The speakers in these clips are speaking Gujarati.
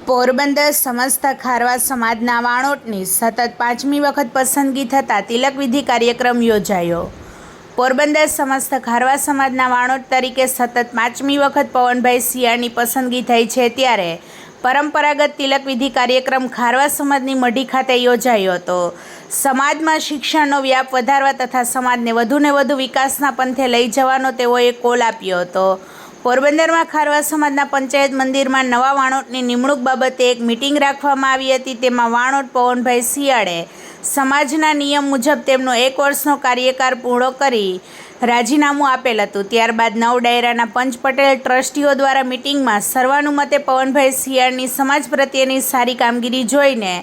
પોરબંદર સમસ્ત ખારવા સમાજના વાણોટની સતત 5મી વખત પસંદગી થતાં તિલકવિધિ કાર્યક્રમ યોજાયો। પોરબંદર સમસ્ત ખારવા સમાજના વાણોટ તરીકે સતત 5મી વખત પવનભાઈ સિયાળની પસંદગી થઈ છે, ત્યારે પરંપરાગત તિલકવિધિ કાર્યક્રમ ખારવા સમાજની મઢી ખાતે યોજાયો હતો। સમાજમાં શિક્ષણનો વ્યાપ વધારવા તથા સમાજને વધુને વધુ વિકાસના પંથે લઈ જવાનો તેઓએ કોલ આપ્યો હતો। પોરબંદરમાં ખારવા સમાજના પંચાયત મંદિરમાં નવા વાણોટની નિમણૂક બાબતે એક મિટિંગ રાખવામાં આવી હતી। તેમાં વાણોટ પવનભાઈ સિયાળે સમાજના નિયમ મુજબ તેમનો 1 વર્ષનો કાર્યકાળ પૂર્ણ કરી રાજીનામું આપેલ હતું। ત્યારબાદ 9 ડાયરાના પંચ પટેલ ટ્રસ્ટીઓ દ્વારા મિટિંગમાં સર્વાનુમતે પવનભાઈ સિયાળની સમાજ પ્રત્યેની સારી કામગીરી જોઈને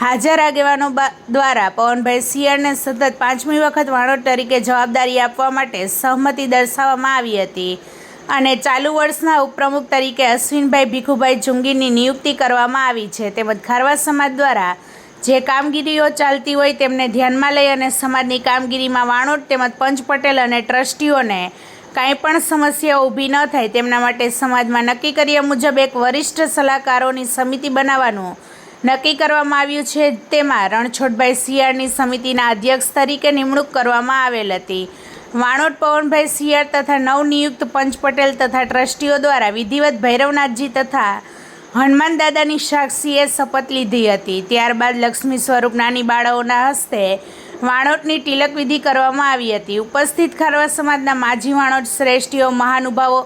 હાજર આગેવાનો દ્વારા પવનભાઈ સિયાળને સતત 5મી વખત વાણોટ તરીકે જવાબદારી આપવા માટે સહમતિ દર્શાવવામાં આવી હતી અને ચાલુ વર્ષના ઉપપ્રમુખ તરીકે અશ્વિનભાઈ ભીખુભાઈ જુંગીની નિયુક્તિ કરવામાં આવી છે। તેમજ ખારવા સમાજ દ્વારા જે કામગીરીઓ ચાલતી હોય તેમને ધ્યાનમાં લઈ અને સમાજની કામગીરીમાં વાણોટ તેમજ પંચ પટેલ અને ટ્રસ્ટીઓને કાંઈ પણ સમસ્યાઓ ઊભી ન થાય તેમના માટે સમાજમાં નક્કી કર્યા મુજબ એક વરિષ્ઠ સલાહકારોની સમિતિ બનાવવાનું નક્કી કરવામાં આવ્યું છે। તેમાં રણછોડભાઈ સિયાળની સમિતિના અધ્યક્ષ તરીકે નિમણૂક કરવામાં આવેલ હતી। વાણોટ પવનભાઈ સિયાળ તથા નવનિયુક્ત પંચ પટેલ તથા ટ્રસ્ટીઓ દ્વારા વિધિવત ભૈરવનાથજી તથા હનુમાન દાદાની સાક્ષીએ શપથ લીધી હતી। ત્યારબાદ લક્ષ્મી સ્વરૂપ નાની બાળાઓના હસ્તે વાણોટની તિલકવિધિ કરવામાં આવી હતી। ઉપસ્થિત ખારવા સમાજના માજી વાણોટ શ્રેષ્ઠીઓ મહાનુભાવો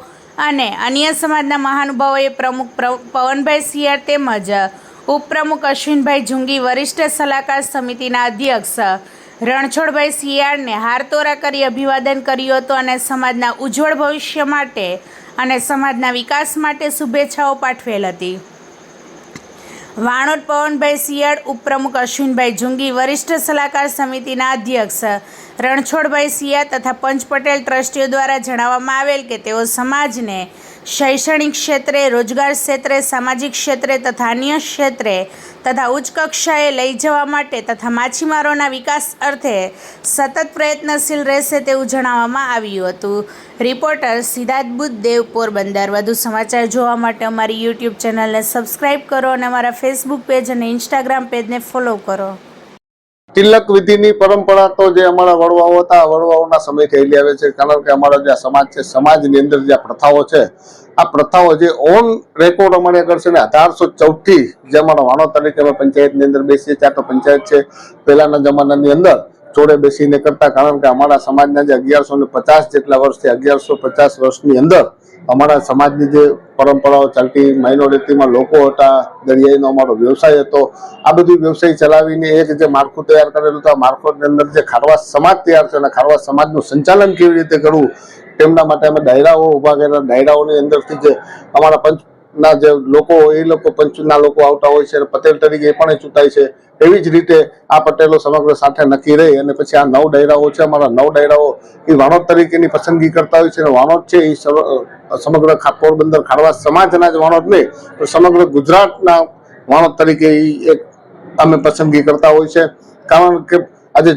અને અન્ય સમાજના મહાનુભાવોએ પ્રમુખ પવનભાઈ સિયાળ તેમજ ઉપપ્રમુખ અશ્વિનભાઈ જુંગી, વરિષ્ઠ સલાહકાર સમિતિના અધ્યક્ષ રણછોડભાઈ સિયાળને હારતોરા કરી અભિવાદન કર્યું હતું અને સમાજના ઉજ્જવળ ભવિષ્ય માટે અને સમાજના વિકાસ માટે શુભેચ્છાઓ પાઠવેલ હતી। વાણોટ પવનભાઈ સિયાળ, ઉપપ્રમુખ અશ્વિનભાઈ જુંગી, વરિષ્ઠ સલાહકાર સમિતિના અધ્યક્ષ રણછોડભાઈ સિયાળ તથા પંચ પટેલ ટ્રસ્ટીઓ દ્વારા જણાવવામાં આવેલ કે તેઓ સમાજને શૈક્ષણિક ક્ષેત્રે, રોજગાર ક્ષેત્રે, સામાજિક ક્ષેત્રે તથા અન્ય ક્ષેત્રે તથા ઉચ્ચ કક્ષાએ લઈ જવા માટે તથા માછીમારોના વિકાસ અર્થે સતત પ્રયત્નશીલ રહેશે તેવું જણાવવામાં આવ્યું હતું। રિપોર્ટર સિદ્ધાર્થ બુદ્ધદેવ, પોરબંદર। વધુ સમાચાર જોવા માટે અમારી યુટ્યુબ ચેનલને સબસ્ક્રાઈબ કરો અને અમારા ફેસબુક પેજ અને ઇન્સ્ટાગ્રામ પેજને ફોલો કરો। તિલક વિધિની પરંપરા તો જે અમારા વડવાઓ હતા, વડવાઓના સમયથી ચાલી આવે છે, કારણ કે અમારો જે સમાજ છે, સમાજની અંદર જે પ્રથાઓ છે, આ પ્રથાઓ જે ઓન રેકોર્ડ અમારે આગળ છે ને 1814 થી જે અમારા વાણોટ તરીકે અમે પંચાયતની અંદર બેસીએ, ત્યાં તો પંચાયત છે પહેલાના જમાનાની અંદર જોડે બેસીને કરતા, કારણ કે અમારા સમાજના જે 1150 જેટલા વર્ષથી 1150 વર્ષની અંદર અમારા સમાજની જે પરંપરાઓ ચાલતી, માઇનોરિટીમાં લોકો હતા, દરિયાઈનો અમારો વ્યવસાય હતો, આ બધું વ્યવસાય ચલાવીને એક જે માળખું તૈયાર કરેલું હતું, આ માળખાની અંદર જે ખારવા સમાજ તૈયાર છે અને ખારવા સમાજનું સંચાલન કેવી રીતે કરવું તેમના માટે અમે ડાયરાઓ ઊભા કર્યા। ડાયરાઓની અંદરથી જે અમારા પંચના જે લોકો હોય એ લોકો પંચના લોકો આવતા હોય છે અને પટેલ તરીકે એ પણ ચૂંટાય છે। એવી જ રીતે આ પટેલો સમગ્ર સાથે નક્કી રહી અને પછી આ 9 ડાયરાઓ છે, અમારા 9 ડાયરાઓ એ વાણોટ તરીકેની પસંદગી કરતા હોય છે અને વાણોટ છે એ સમગ્ર પોરબંદર ખારવા સમાજના જ વાણોટ નહીં તો સમગ્ર ગુજરાતના વાણોટ તરીકે એક અમે પસંદગી કરતા હોય છે, કારણ કે આજે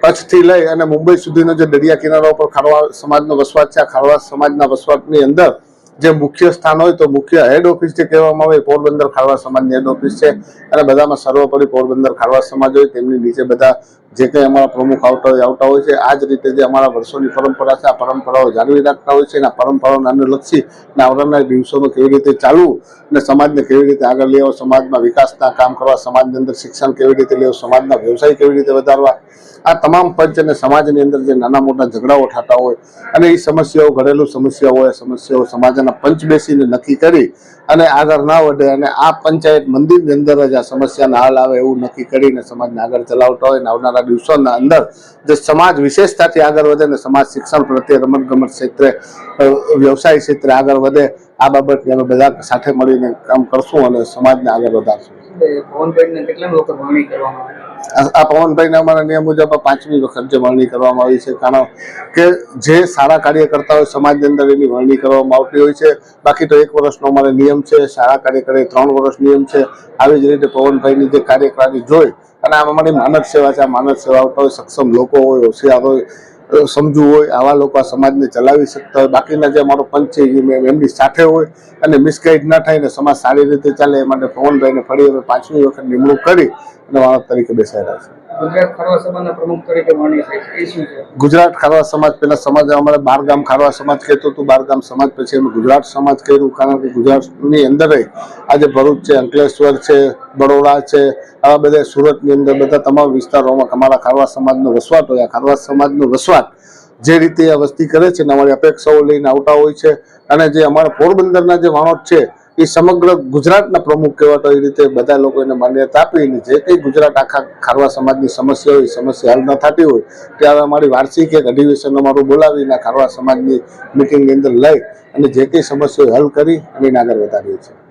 કચ્છથી લઈ અને મુંબઈ સુધીનો જે દરિયા કિનારા પર ખારવા સમાજનો વસવાટ છે, આ ખારવા સમાજના વસવાટની અંદર જે મુખ્ય સ્થાન હોય તો મુખ્ય હેડ ઓફિસ જે કહેવામાં આવે પોરબંદર ખારવા સમાજની હેડ ઓફિસ છે અને બધામાં સર્વોપરી પોરબંદર ખારવા સમાજ હોય તેમની નીચે બધા જે કંઈ અમારા પ્રમુખ આવતા હોય છે। આ જ રીતે જે અમારા વર્ષોની પરંપરા છે, આ પરંપરાઓ જાળવી રાખતા હોય છે અને આ પરંપરાઓને અનુલક્ષી અને આવનારા દિવસોમાં કેવી રીતે ચાલવું અને સમાજને કેવી રીતે આગળ લેવો, સમાજમાં વિકાસના કામ કરવા, સમાજની અંદર શિક્ષણ કેવી રીતે લેવું, સમાજના વ્યવસાય કેવી રીતે વધારવા, આ તમામ પંચ અને સમાજની અંદર જે નાના મોટા ઝઘડાઓ થતા હોય અને એ સમસ્યાઓ, ઘરેલું સમસ્યાઓ હોય, સમસ્યાઓ સમાજના પંચ બેસીને નક્કી કરી અને આગળ ના વધે અને આ પંચાયત મંદિરની અંદર જ આ સમસ્યાને હાલ આવે એવું નક્કી કરીને સમાજને આગળ ચલાવતા હોય અને આવનારા દિવસોના અંદર જે સમાજ વિશેષતાથી આગળ વધે અને સમાજ શિક્ષણ પ્રત્યે, રમતગમત ક્ષેત્રે, વ્યવસાય ક્ષેત્રે આગળ વધે, આ બાબતને અમે બધા સાથે મળીને કામ કરશું અને સમાજને આગળ વધારશું। આ પવનભાઈને અમારા નિયમ મુજબ 5મી વખત જે વરણી કરવામાં આવી છે, કારણ કે જે સારા કાર્ય કરતા હોય સમાજની અંદર એની વરણી કરવામાં આવતી હોય છે। બાકી તો 1 વર્ષનો અમારો નિયમ છે, સારા કાર્ય કરે 3 વર્ષ નિયમ છે। આવી જ રીતે પવનભાઈની જે કાર્યકારી જોઈ અને આમ અમારી માનવ સેવા છે, આ માનવ સેવા આવતા હોય, સક્ષમ લોકો હોય, હોશિયાર હોય, સમજવું હોય આવા લોકો આ સમાજને ચલાવી શકતા હોય. બાકીના જે અમારો પંચ છે એ એમની સાથે હોય અને મિસગાઈડ ના થાય ને સમાજ સારી રીતે ચાલે એ માટે પવનભાઈને ફરી હવે 5મી વખત નિમણૂક કરી અને વાણોદ તરીકે બેસાડ્યા છે. ગુજરાત ખારવા સમાજના પ્રમુખ તરીકે વરણી થાય છે, એ શું છે? ગુજરાત ખારવા સમાજ પેલા સમાજ અમારે 12 ગામ ખારવા સમાજ કહેતો હતું, 12 ગામ સમાજ પછી અમે ગુજરાત સમાજ કર્યું, કારણ કે ગુજરાતની અંદર આજે ભરૂચ છે, અંકલેશ્વર છે, બરોડા છે, આવા બધા સુરતની અંદર બધા તમામ વિસ્તારોમાં અમારા ખારવા સમાજનો વસવાટ હોય. આ ખારવા સમાજનો વસવાટ જે રીતે આ વસ્તી કરે છે ને અમારી અપેક્ષાઓ લઈને આવતા હોય છે અને જે અમારા પોરબંદરના જે વાણોદ છે એ સમગ્ર ગુજરાતના પ્રમુખ કહેવાતો એ રીતે બધા લોકો એને માન્યતા આપીને જે કંઈ ગુજરાત આખા ખારવા સમાજની સમસ્યા હોય સમસ્યા હલ ન થતી હોય ત્યારે અમારી વાર્ષિક એક અધિવેશન અમારું બોલાવીને ખારવા સમાજની મિટિંગની અંદર લઈ અને જે કંઈ સમસ્યાઓ હલ કરી અને એને આગળ વધારીએ છીએ.